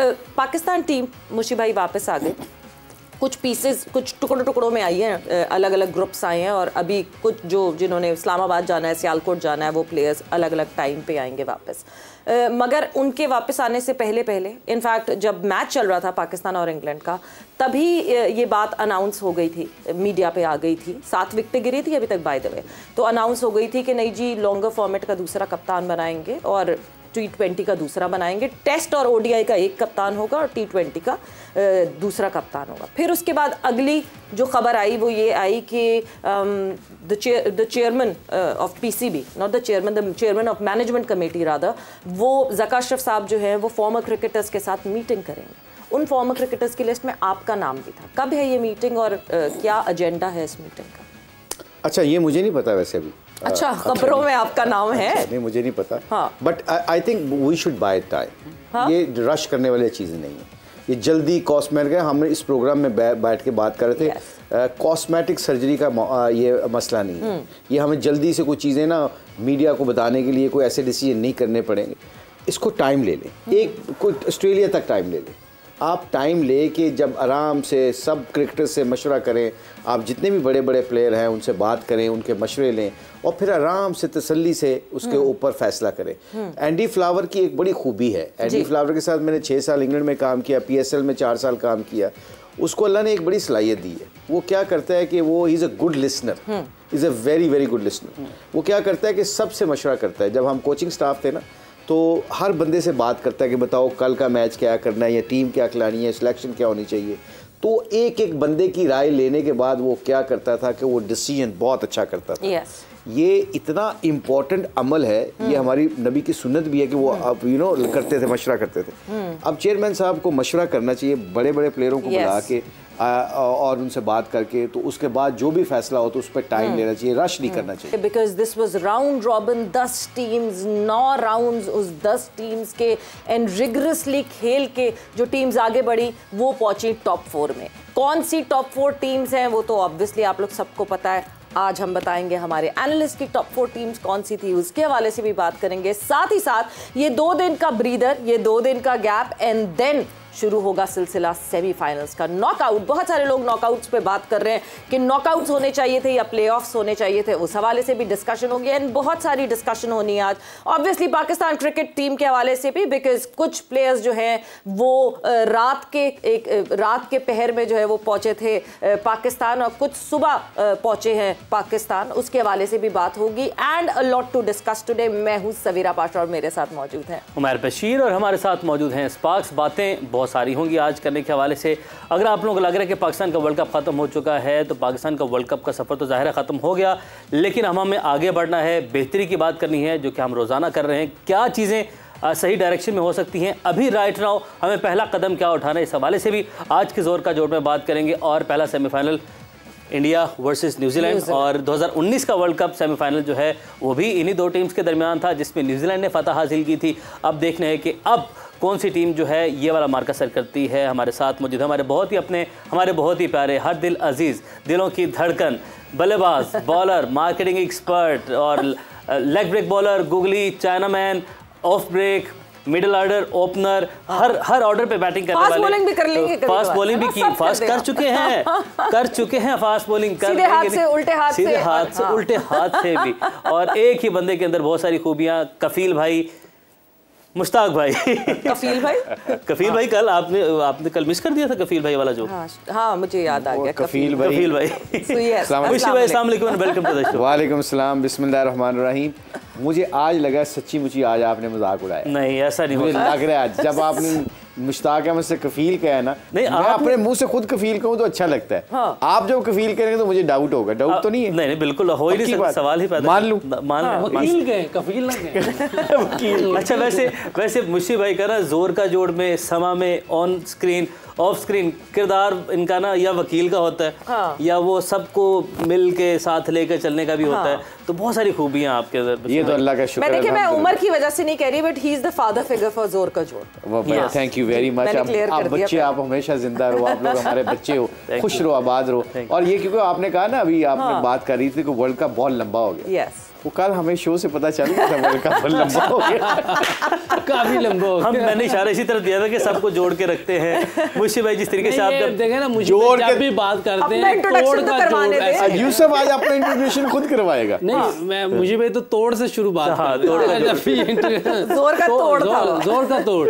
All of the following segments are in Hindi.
पाकिस्तान टीम मुशी भाई वापस आ गई। कुछ पीसेस कुछ टुकड़ों में आई हैं, अलग अलग ग्रुप्स आए हैं और अभी कुछ जो जिन्होंने इस्लामाबाद जाना है, सियालकोट जाना है, वो प्लेयर्स अलग अलग टाइम पे आएंगे वापस। मगर उनके वापस आने से पहले इनफैक्ट जब मैच चल रहा था पाकिस्तान और इंग्लैंड का, तभी ये बात अनाउंस हो गई थी, मीडिया पे आ गई थी। 7 विकेटें गिरी थी अभी तक बाय द वे, तो अनाउंस हो गई थी कि नहीं जी लॉन्गर फॉर्मेट का दूसरा कप्तान बनाएंगे और T20 का दूसरा बनाएंगे। टेस्ट और ODI का एक कप्तान होगा और T20 का दूसरा कप्तान होगा। फिर उसके बाद अगली जो खबर आई वो ये आई कि the chairman of PCB, not the chairman of management committee rather, वो ज़का अशरफ साहब जो है वो फॉर्मर क्रिकेटर्स के साथ मीटिंग करेंगे। उन फॉर्मर क्रिकेटर्स की लिस्ट में आपका नाम भी था। कब है ये मीटिंग और क्या एजेंडा है इस मीटिंग का? अच्छा, ये मुझे नहीं पता वैसे अभी। अच्छा, खबरों में आपका नाम है? नहीं, मुझे नहीं पता। हाँ। But I think we should buy time. हाँ? ये रश करने वाली चीज़ें नहीं है, ये जल्दी कॉस्मेटिक। हम इस प्रोग्राम में बैठ के बात कर रहे थे, कॉस्मेटिक सर्जरी का ये मसला नहीं है। ये हमें जल्दी से कुछ चीज़ें ना मीडिया को बताने के लिए कोई ऐसे डिसीजन नहीं करने पड़ेंगे। इसको टाइम ले लें, एक कोई ऑस्ट्रेलिया तक टाइम ले लें। आप टाइम ले कि जब आराम से सब क्रिकेटर्स से मशवरा करें, आप जितने भी बड़े बड़े प्लेयर हैं उनसे बात करें, उनके मशवरे लें और फिर आराम से तसल्ली से उसके ऊपर फैसला करें। एंडी फ्लावर की एक बड़ी खूबी है, एंडी फ्लावर के साथ मैंने 6 साल इंग्लैंड में काम किया, PSL में 4 साल काम किया। उसको अल्लाह ने एक बड़ी सलाहियत दी है। वो क्या करता है कि वो he is a good listener, is a very very good listener. वो क्या करता है कि सबसे मशवरा करता है। जब हम कोचिंग स्टाफ थे ना, तो हर बंदे से बात करता है कि बताओ कल का मैच क्या करना है, या टीम क्या खिलानी है, सिलेक्शन क्या होनी चाहिए। तो एक एक बंदे की राय लेने के बाद वो क्या करता था कि वो डिसीजन बहुत अच्छा करता था। ये इतना इम्पोर्टेंट अमल है, ये हमारी नबी की सुन्नत भी है कि वो अब करते थे, मशवरा करते थे। अब चेयरमैन साहब को मशवरा करना चाहिए, बड़े बड़े प्लेयरों को बुला के और उनसे बात करके, तो उसके बाद जो भी फैसला हो तो उस पर टाइम लेना चाहिए, रश नहीं करना चाहिए। Because this was round robin, 10 teams, 9 rounds, उस 10 टीम्स के एंड रिगरसली खेल के जो टीम्स आगे बढ़ी वो पहुंची टॉप 4 में। कौन सी टॉप 4 टीम्स हैं वो तो ऑब्वियसली आप लोग सबको पता है। आज हम बताएंगे हमारे एनालिस्ट की टॉप 4 टीम्स कौन सी थी, उसके हवाले से भी बात करेंगे। साथ ही साथ ये 2 दिन का ब्रीदर, ये 2 दिन का गैप, एंड देन शुरू होगा सिलसिला सेमीफाइनल्स का। नॉकआउट, बहुत सारे लोग नॉकआउट्स पे बात कर रहे हैं कि नॉकआउट्स होने चाहिए थे या प्लेऑफ्स होने चाहिए थे, उस हवाले से भी डिस्कशन होगी एंड बहुत सारी डिस्कशन होनी है आज ऑब्वियसली पाकिस्तान क्रिकेट टीम के हवाले से भी। बिकॉज कुछ प्लेयर्स जो हैं वो रात के पहर में जो है वो पहुंचे थे पाकिस्तान और कुछ सुबह पहुंचे हैं पाकिस्तान, उसके हवाले से भी बात होगी and a lot to discuss today. मैं हूँ सवीरा पाशा और मेरे साथ मौजूद हैं उमर बशीर और हमारे साथ मौजूद हैं स्पार्क्स। बातें बहुत सारी होंगी आज करने के हवाले से। अगर आप लोगों को लग रहा है कि पाकिस्तान का वर्ल्ड कप ख़त्म हो चुका है, तो पाकिस्तान का वर्ल्ड कप का सफ़र तो ज़ाहिर है ख़त्म हो गया, लेकिन हमें आगे बढ़ना है, बेहतरी की बात करनी है, जो कि हम रोज़ाना कर रहे हैं। क्या चीज़ें सही डायरेक्शन में हो सकती हैं अभी राइट नाउ, हमें पहला कदम क्या उठाना है, इस हवाले से भी आज के ज़ोर का जोड़ में बात करेंगे। और पहला सेमीफाइनल इंडिया वर्सेस न्यूजीलैंड, और 2019 का वर्ल्ड कप सेमीफाइनल जो है वो भी इन्हीं 2 टीम्स के दरमियान था, जिसमें न्यूजीलैंड ने फतह हासिल की थी। अब देखना है कि अब कौन सी टीम जो है ये वाला मार्का सर करती है। हमारे साथ मौजूद है हमारे बहुत ही प्यारे, हर दिल अजीज़, दिलों की धड़कन, बल्लेबाज, बॉलर, मार्केटिंग एक्सपर्ट और leg break bowler, googly, chinaman, off break, middle order, opener, हर ऑर्डर पे बैटिंग करने वाले। फास्ट बॉलिंग भी कर लेंगे, फास्ट बॉलिंग भी की, फास्ट कर चुके हैं फास्ट बॉलिंग कर, सीधे हाथ से उल्टे हाथ से भी। और एक ही बंदे के अंदर बहुत सारी खूबियां, कफील भाई, मुश्ताक भाई। कफील भाई कल आपने कल मिस कर दिया था कफील भाई वाला जो। हाँ मुझे याद आ गया, कफील भाई। अस्सलाम वालेकुम, वेलकम टू द शो। वालेकुम सलाम, बिस्मिल्लाहिर्रहमानिर्रहीम। मुझे आज लगा सच्ची मुची आज आपने मजाक उड़ाया। नहीं, ऐसा नहीं, मुझे लग रहा है आज जब आपने मुश्ताक अहमद से कफील कहा है ना, मैं अपने मुंह से खुद कफील कहूँ तो अच्छा लगता है। हाँ। आप जब कफील करेंगे तो मुझे डाउट होगा। डाउट तो नहीं है? नहीं बिल्कुल हो ही नहीं, सवाल ही पैदा मान लूं, वकील गए, कफील ना गए। अच्छा, वैसे मुशी भाई का ना जोर का जोड़ में, समा में, ऑन स्क्रीन ऑफ स्क्रीन किरदार इनका ना या वकील का होता है, हाँ, या वो सबको मिल के साथ लेकर चलने का भी होता है। तो बहुत सारी खूबियां आपके अंदर। ये तो अल्लाह का शुक्र है। देखिए, मैं उम्र की वजह से नहीं कह रही, but he is the father figure for जोर का जोड़। Thank you very much. आप बच्चे, आप हमेशा जिंदा रहो, आप लोग हमारे बच्चे हो, खुश रहो, आबाद रहो। और ये क्योंकि आपने कहा ना, अभी आपने बात कर रही थी कि वर्ल्ड कप बहुत लंबा हो गया। वो कल हमें शो से पता चल गया था वर्ल्ड कप लंबा हो गया, काफी लंबा हो गया। मैंने इशारा इसी तरफ दिया था कि सबको जोड़ के रखते हैं। मुशी भाई जिस तरीके से आप जब देखें ना, मुझे जोड़ जब के भी बात करते अपना हैं तोड़ introduction तो का करवाने जोड़ दे। ऐसे- यूसुफ आज अपना इंट्रोडक्शन खुद करवाएगा। नहीं मैं मुझे भाई तो तोड़ से शुरू बात हाँ, कर तोड़ का जब भी जोर का तोड़ था। जोर का तोड़।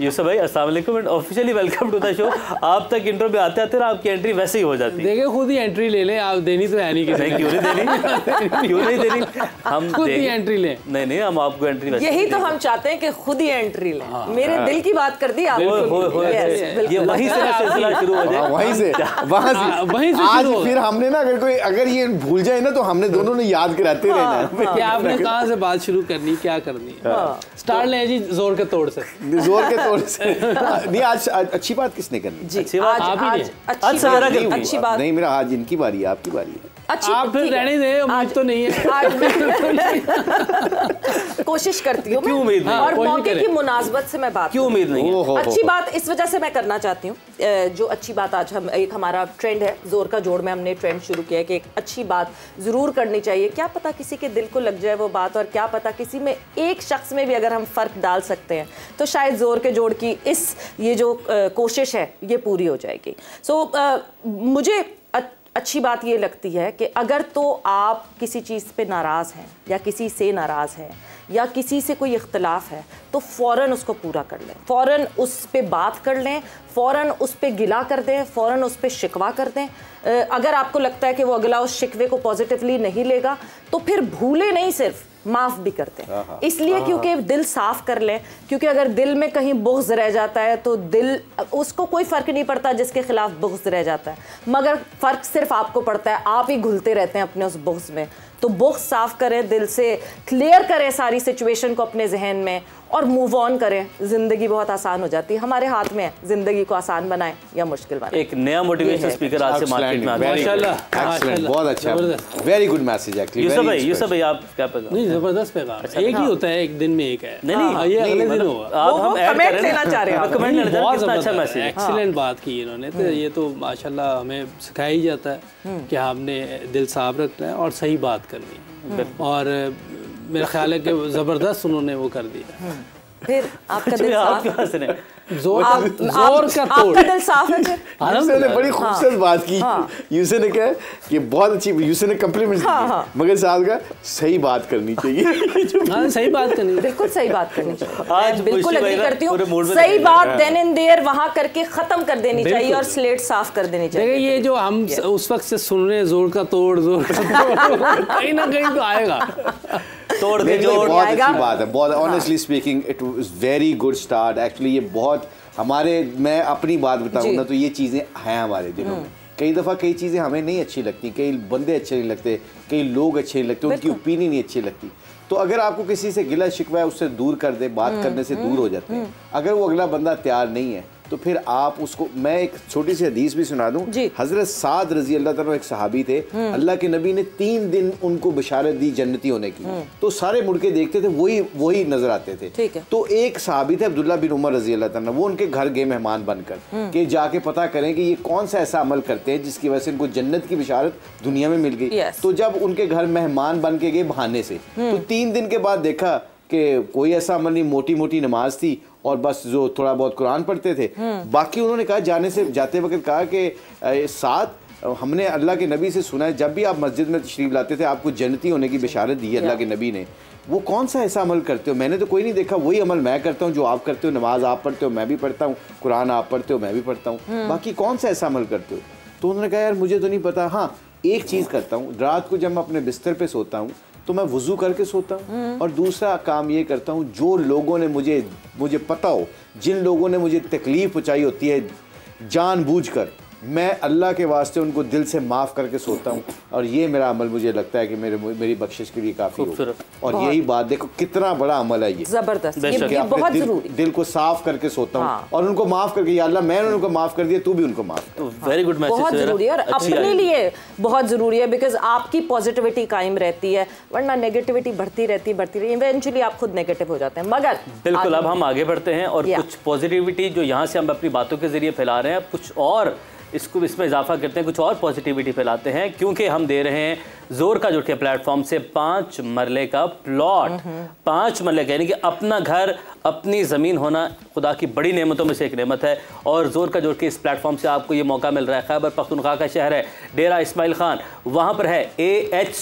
यूसुफ भाई अस्सलाम वालेकुम and officially welcome to the show. आप तक इंट्रो पे आते आते आपकी एंट्री वैसे ही हो जाती है। देखे खुद ही एंट्री ले लें, आप देनी तो है नहीं कि नहीं क्यों नहीं देनी, क्यों नहीं देनी, हम खुद ही देंगे। एंट्री लें। नहीं हम आपको एंट्री वैसे यही तो हम चाहते हैं कि खुद ही एंट्री लें। मेरे दिल की बात कर दी आपने। ये वहीं से ना सिलसिला शुरू हो जाए। वहीं से वहीं से आज शुरू हो। फिर हमने ना अगर ये भूल जाए ना तो हमने दोनों ने याद कराते रहना। कि आपने कहाँ से बात शुरू करनी, क्या करनी है। स्टार्ट लें जी जोर के तोड़ से। जोर के तौर से नहीं, आज अच्छी बात किसने करनी? जी अच्छी बात आप ही आज ने। अच्छी सवेरा बात करनी अच्छी बात नहीं, मेरा आज इनकी बारी है, आपकी बारी है। अच्छी आप फिर ठीक है। रहने दें, उम्मीद तो नहीं है। आज मैं कोशिश करती हूँ, क्यों उम्मीद नहीं? और कोशिश मौके करें। की मुनासबत से मैं बात क्यों करूं। उम्मीद नहीं है? ओहो, अच्छी बात इस वजह से मैं करना चाहती हूँ, जो अच्छी बात आज हम एक हमारा ट्रेंड है, जोर का जोड़ में हमने ट्रेंड शुरू किया है कि एक अच्छी बात ज़रूर करनी चाहिए। क्या पता किसी के दिल को लग जाए वो बात, और क्या पता किसी में एक शख्स में भी अगर हम फ़र्क डाल सकते हैं तो शायद जोर के जोड़ की ये जो कोशिश है ये पूरी हो जाएगी। मुझे अच्छी बात ये लगती है कि अगर तो आप किसी चीज़ पे नाराज़ हैं या किसी से नाराज़ हैं या किसी से कोई इख्तलाफ है तो फ़ौरन उसको पूरा कर लें, फ़ौरन उस पे बात कर लें, फ़ौरन उस पे गिला कर दें, फ़ौरन उस पे शिकवा कर दें। अगर आपको लगता है कि वो अगला उस शिकवे को पॉजिटिवली नहीं लेगा तो फिर भूले नहीं, सिर्फ माफ़ भी करते हैं। इसलिए क्योंकि दिल साफ़ कर लें, क्योंकि अगर दिल में कहीं बुग़्ज़ रह जाता है तो दिल, उसको कोई फ़र्क नहीं पड़ता जिसके ख़िलाफ़ बुग़्ज़ रह जाता है, मगर फ़र्क सिर्फ आपको पड़ता है, आप ही घुलते रहते हैं अपने उस बुग़्ज़ में। तो बुग़्ज़ साफ़ करें, दिल से क्लियर करें सारी सिचुएशन को अपने जहन में और मूव ऑन करें। ज़िंदगी बहुत आसान हो जाती है, हमारे हाथ में है ज़िंदगी को आसान बनाएं या मुश्किल बनाएं। एक नया मोटिवेशन स्पीकर आज से मार्केट में आ गया। Excellent, बहुत अच्छा, very good message actually. Yusuf भाई आप क्या पता? नहीं जबरदस्त पैगाम, एक ही होता है, एक दिन में एक है। नहीं, ये अगले दिन होगा। आप हम ऐड कमेंट करें देना चाह रहे हैं आप। कमेंट लेना चाह रहे हैं, बहुत कितना अच्छा जबरदस्त मैसेज है। एक्सीलेंट बात की इन्होंने, तो ये तो माशाल्लाह हमें सिखाया ही जाता है कि हमने दिल साफ रखना है और सही बात करनी है। और मेरा ख्याल है कि ज़बरदस्त उन्होंने वो कर दिया। फिर आपका दिल आप साफ, क्यों हंस रहे हैं? जोर आप- जोर का आपका तोड़। दिल साफ है फिर। यूसुफ ने बड़ी खूबसूरत बात की। यूसुफ ने कहा कि बहुत अच्छी, यूसुफ ने कम्प्लीमेंट की, मगर साथ का सही बात करनी चाहिए। हाँ सही बात करनी है। बिल्कुल सही बात करनी चाहिए। आज मैं बिल्कुल मुश्किल एग्री भाई ना करती हूँ, पूरे मूड में सही दिखाई बात देन एंड देयर वहां करके खत्म कर देनी चाहिए बिल्कुल। और स्लेट साफ कर देनी चाहिए। देखिए ये जो हम उस वक्त से सुन रहे हैं जोर का तोड़, जोर का तोड़, कहीं ना कहीं तो आएगा। तोड़ के नहीं, जोड़ बहुत आएगा। अच्छी बात है, बहुत honestly speaking it was very good start actually. ये बहुत हमारे, मैं अपनी बात बताऊँ ना तो ये चीज़ें हैं हमारे दिलों में। कई दफ़ा कई चीज़ें हमें नहीं अच्छी लगती, कई बंदे अच्छे नहीं लगते, कई लोग अच्छे नहीं लगते, उनकी ओपिनियन नहीं अच्छी लगती। तो अगर आपको किसी से गिला शिकवा है उससे दूर कर दे, बात करने से दूर हो जाते हैं। अगर वो अगला बंदा तैयार नहीं है तो फिर आप उसको, मैं एक छोटी सी हदीस भी सुना दूं। हजरत साद रजी अल्लाह तआला एक सहाबी थे, अल्लाह के नबी ने 3 दिन उनको बशारत दी जन्नती होने की, तो सारे मुड़ के देखते थे वही नजर आते थे। ठीक है। तो एक सहाबी थे अब्दुल्ला बिन उमर रजी अल्लाह तआला, वो उनके घर गए मेहमान बनकर कि जाके पता करें कि ये कौन सा ऐसा अमल करते हैं जिसकी वजह से इनको जन्नत की बशारत दुनिया में मिल गई। Yes. तो जब उनके घर मेहमान बन के गए बहाने से, तो 3 दिन के बाद देखा कि कोई ऐसा अमल नहीं, मोटी मोटी नमाज थी और बस जो थोड़ा बहुत कुरान पढ़ते थे। बाकी उन्होंने कहा, जाते वक्त कहा कि साथ हमने अल्लाह के नबी से सुना है जब भी आप मस्जिद में तशरीफ लाते थे आपको जन्नती होने की बशारत दी है अल्लाह के नबी ने। वो कौन सा ऐसा अमल करते हो? मैंने तो कोई नहीं देखा, वही अमल मैं करता हूँ जो आप करते हो, नमाज आप पढ़ते हो मैं भी पढ़ता हूँ, कुरान आप पढ़ते हो मैं भी पढ़ता हूँ, बाकी कौन सा ऐसा अमल करते हो? तो उन्होंने कहा यार मुझे तो नहीं पता। हाँ एक चीज़ करता हूँ, रात को जब मैं अपने बिस्तर पे सोता हूँ तो मैं वज़ू करके सोता हूँ, और दूसरा काम ये करता हूँ जो लोगों ने मुझे पता हो, जिन लोगों ने मुझे तकलीफ़ पहुँचाई होती है जानबूझकर, मैं अल्लाह के वास्ते उनको दिल से माफ़ करके सोता हूँ। और ये मेरा अमल मुझे लगता है कि मेरी बख्शिश के लिए काफ़ी हो। और यही बात देखो कितना बड़ा अमल है ये, जबरदस्त, बेशक। ये बहुत जरूरी। दिल को साफ करके सोता हूँ और उनको माफ़ करके, या अल्लाह मैंने उनको माफ़ कर दिया तू भी उनको माफ़ कर। वेरी गुड मैसेज, बहुत जरूरी है और अपने लिए बहुत जरूरी है, बिकॉज आपकी पॉजिटिविटी कायम रहती है, वरना नेगेटिविटी बढ़ती रहती है, इवेंचुअली आप खुद नेगेटिव हो जाते हैं। मगर बिल्कुल अब हम आगे बढ़ते हैं और कुछ पॉजिटिविटी जो यहाँ से हम अपनी बातों के जरिए फैला रहे हैं, कुछ और इसमें इजाफा करते हैं, कुछ और पॉजिटिविटी फैलाते हैं, क्योंकि हम दे रहे हैं जोर का जुट के प्लेटफॉर्म से 5 मरले का प्लॉट, 5 मरले का, यानी कि अपना घर, अपनी ज़मीन होना खुदा की बड़ी नेमतों में से एक नेमत है। और जोर का जुट के इस प्लेटफॉर्म से आपको ये मौका मिल रहा है। खैबर पख्तूनख्वा का शहर है डेरा इस्माइल खान, वहाँ पर है AH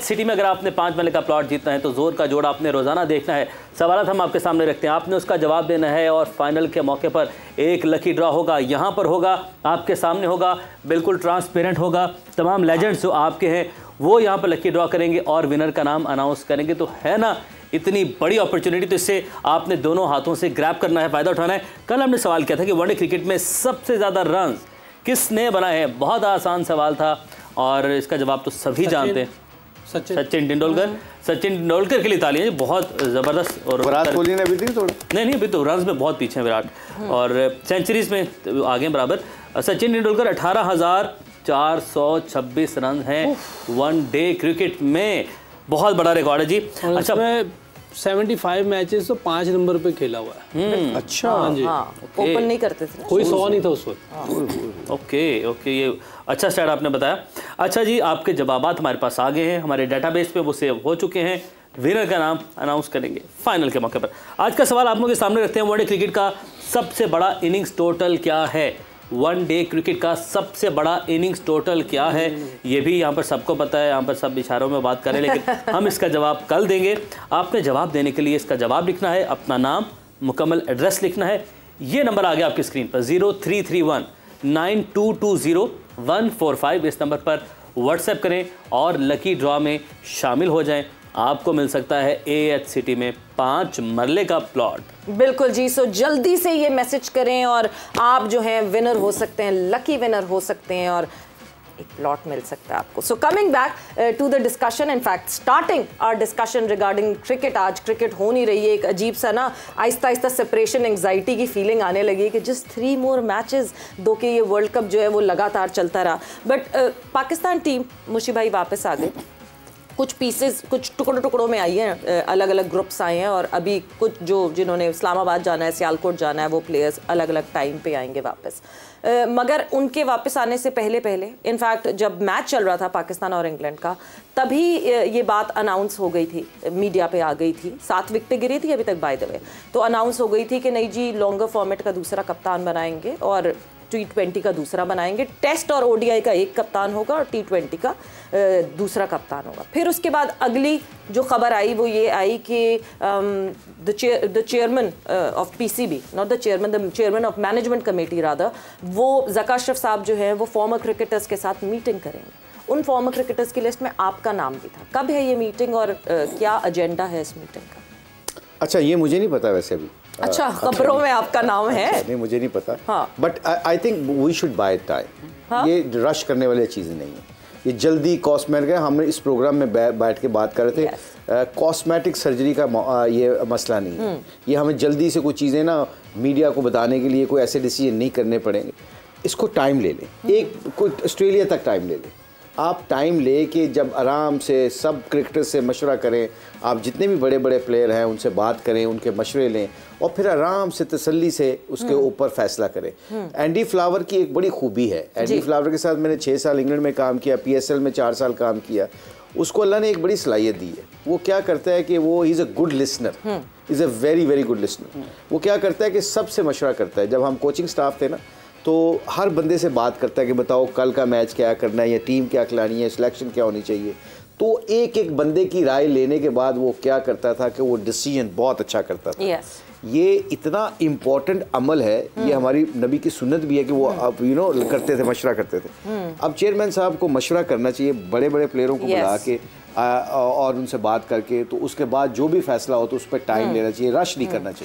सिटी में अगर आपने 5 मरले का प्लॉट जीतना है तो जोर का जोड़ आपने रोज़ाना देखना है। सवाल हम आपके सामने रखते हैं, आपने उसका जवाब देना है और फाइनल के मौके पर एक लकी ड्रॉ होगा, यहाँ पर होगा, आपके सामने होगा, बिल्कुल ट्रांसपेरेंट होगा। तमाम लेजेंड्स जो आपके हैं वो यहाँ पर लकी ड्रॉ करेंगे और विनर का नाम अनाउंस करेंगे। तो है ना इतनी बड़ी अपॉर्चुनिटी, तो इससे आपने दोनों हाथों से ग्रैब करना है, फ़ायदा उठाना है। कल हमने सवाल किया था कि वनडे क्रिकेट में सबसे ज़्यादा रन किसने बनाए हैं। बहुत आसान सवाल था और इसका जवाब तो सभी जानते हैं, सचिन तेंदुलकर। सचिन तेंदुलकर के लिए तालियां जी, बहुत ज़बरदस्त। और विराट कोहली ने भी दी थोड़ा, नहीं अभी तो रन में बहुत पीछे हैं विराट, और सेंचुरीज में आगे बराबर। सचिन तेंदुलकर 18,426 रन हैं वनडे क्रिकेट में, बहुत बड़ा रिकॉर्ड है जी। अच्छा, 75 मैचेस तो 5 नंबर पे खेला हुआ है। अच्छा, हाँ जी, ओपन नहीं करते थे, कोई 100 नहीं था उस वक्त। ओके, ये अच्छा स्टैट आपने बताया। अच्छा जी, आपके जवाबात हमारे पास आ गए हैं, हमारे डेटाबेस पे वो सेव हो चुके हैं। विनर का नाम अनाउंस करेंगे फाइनल के मौके पर। आज का सवाल आप लोगों के सामने रखते हैं, वनडे क्रिकेट का सबसे बड़ा इनिंग्स टोटल क्या है। वनडे क्रिकेट का सबसे बड़ा इनिंग्स टोटल क्या है, ये भी यहाँ पर सबको पता है, यहाँ पर सब इशारों में बात करें, लेकिन हम इसका जवाब कल देंगे। आपने जवाब देने के लिए इसका जवाब लिखना है, अपना नाम, मुकम्मल एड्रेस लिखना है। ये नंबर आ गया आपकी स्क्रीन पर 03319220 इस नंबर पर व्हाट्सएप करें और लकी ड्रॉ में शामिल हो जाएं। आपको मिल सकता है AH सिटी में 5 मरले का प्लॉट। बिल्कुल जी, सो जल्दी से ये मैसेज करें और आप जो हैं विनर हो सकते हैं, लकी विनर हो सकते हैं और एक प्लॉट मिल सकता है आपको। So coming back to the discussion, in fact starting our discussion regarding cricket. आज क्रिकेट हो नहीं रही है, एक अजीब सा ना आहिस्ता आहिस्ता सेपरेशन एंग्जाइटी की फीलिंग आने लगी कि जस्ट 3 मोर मैचेस दो के ये वर्ल्ड कप जो है वो लगातार चलता रहा। बट पाकिस्तान टीम, मुशी भाई वापस आ गए, कुछ पीसेस कुछ टुकड़ों में आई हैं, अलग अलग ग्रुप्स आए हैं और अभी कुछ जो जिन्होंने इस्लामाबाद जाना है, सियालकोट जाना है, वो प्लेयर्स अलग अलग टाइम पे आएंगे वापस। मगर उनके वापस आने से पहले इनफैक्ट जब मैच चल रहा था पाकिस्तान और इंग्लैंड का, तभी ये बात अनाउंस हो गई थी, मीडिया पे आ गई थी। 7 विकेटें गिरी थी अभी तक बाय द वे, तो अनाउंस हो गई थी कि नहीं जी, लॉन्गर फॉर्मेट का दूसरा कप्तान बनाएंगे और T20 का दूसरा बनाएंगे। टेस्ट और ODI का एक कप्तान होगा और T20 का दूसरा कप्तान होगा। फिर उसके बाद अगली जो खबर आई वो ये आई कि the chairman of PCB, not the chairman, the chairman of management committee rather, वो ज़का अशरफ साहब जो हैं वो फॉर्मर क्रिकेटर्स के साथ मीटिंग करेंगे। उन फॉर्मर क्रिकेटर्स की लिस्ट में आपका नाम भी था। कब है ये मीटिंग और क्या एजेंडा है इस मीटिंग का? अच्छा, ये मुझे नहीं पता वैसे अभी। अच्छा, खबरों में आपका नाम है? नहीं, मुझे नहीं पता। हाँ, but I think we should buy time. ये रश करने वाली चीज़ें नहीं है, ये जल्दी कॉस्मेटिक है। हम इस प्रोग्राम में बैठ के बात कर रहे थे, कॉस्मेटिक सर्जरी का ये मसला नहीं है। ये हमें जल्दी से कुछ चीज़ें ना मीडिया को बताने के लिए कोई ऐसे डिसीजन नहीं करने पड़ेंगे। इसको टाइम ले लें, एक कोई ऑस्ट्रेलिया तक टाइम ले लें। आप टाइम ले के जब आराम से सब क्रिकेटर्स से मशवरा करें, आप जितने भी बड़े बड़े प्लेयर हैं उनसे बात करें, उनके मशवरे लें और फिर आराम से तसल्ली से उसके ऊपर फैसला करें। एंडी फ्लावर की एक बड़ी खूबी है, एंडी फ्लावर के साथ मैंने 6 साल इंग्लैंड में काम किया, PSL में 4 साल काम किया। उसको अल्लाह ने एक बड़ी सलाहियत दी है। वो क्या करता है कि वो he is a good listener, is a very very good listener. वो क्या करता है कि सबसे मशवरा करता है। जब हम कोचिंग स्टाफ थे ना, तो हर बंदे से बात करता है कि बताओ कल का मैच क्या करना है, या टीम क्या खिलानी है, सिलेक्शन क्या होनी चाहिए। तो एक एक बंदे की राय लेने के बाद वो क्या करता था कि वो डिसीजन बहुत अच्छा करता था। ये इतना इम्पोर्टेंट अमल है, ये हमारी नबी की सुन्नत भी है कि वो अब करते थे, मशवरा करते थे। अब चेयरमैन साहब को मशवरा करना चाहिए, बड़े बड़े प्लेयरों को बुला के और उनसे बात करके, तो उसके बाद जो भी फैसला हो तो उस पर टाइम लेना चाहिए, रश नहीं करना चाहिए।